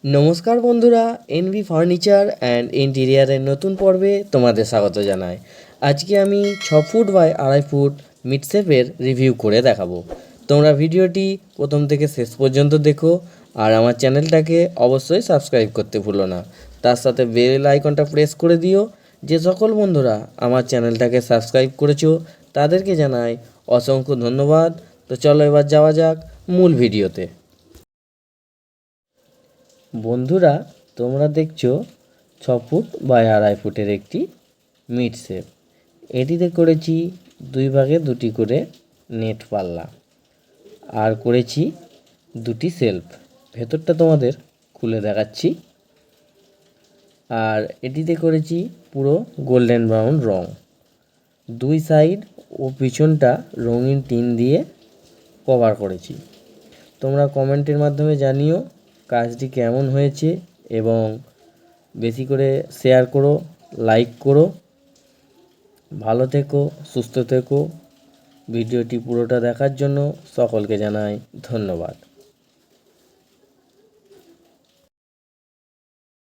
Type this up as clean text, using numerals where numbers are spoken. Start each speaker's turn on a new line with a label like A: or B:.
A: নমস্কার বন্ধুরা, NB furniture and ইন্টেরিয়ারের নতুন পর্বে তোমাদের স্বাগত জানাই। আজকে আমি 6 ফুট বাই 2.5 ফুট মিডশেপের রিভিউ করে দেখাবো। তোমরা ভিডিওটি প্রথম থেকে শেষ পর্যন্ত দেখো আর আমার চ্যানেলটাকে অবশ্যই সাবস্ক্রাইব করতে ভুলো না। তার সাথে বেল আইকনটা প্রেস করে দিও। যে সকল বন্ধুরা আমার চ্যানেলটাকে সাবস্ক্রাইব করেছো তাদেরকে জানাই অসংখ্য ধন্যবাদ। তো চলো এবার যাওয়া যাক মূল ভিডিওতে। বন্ধুরা, তোমরা দেখছো 6 ফুট বাই 2.5 ফুটের একটি মিড শেপ। এটিতে করেছি 2 ভাগে 2টি করে নেট পাল্লা আর করেছি 2টি সেলফ। ভেতরটা তোমাদের খুলে দেখাচ্ছি। আর এটিতে করেছি পুরো গোল্ডেন ব্রাউন রং, 2 সাইড ও পিছনটা রঙিন টিন দিয়ে কভার করেছি। তোমরা কমেন্টের মাধ্যমে জানিও কাজটি কেমন হয়েছে এবং বেশি করে শেয়ার করো, লাইক করো। ভালো থেকো, সুস্থ থেকো। ভিডিওটি পুরোটা দেখার জন্য সকলকে জানাই ধন্যবাদ।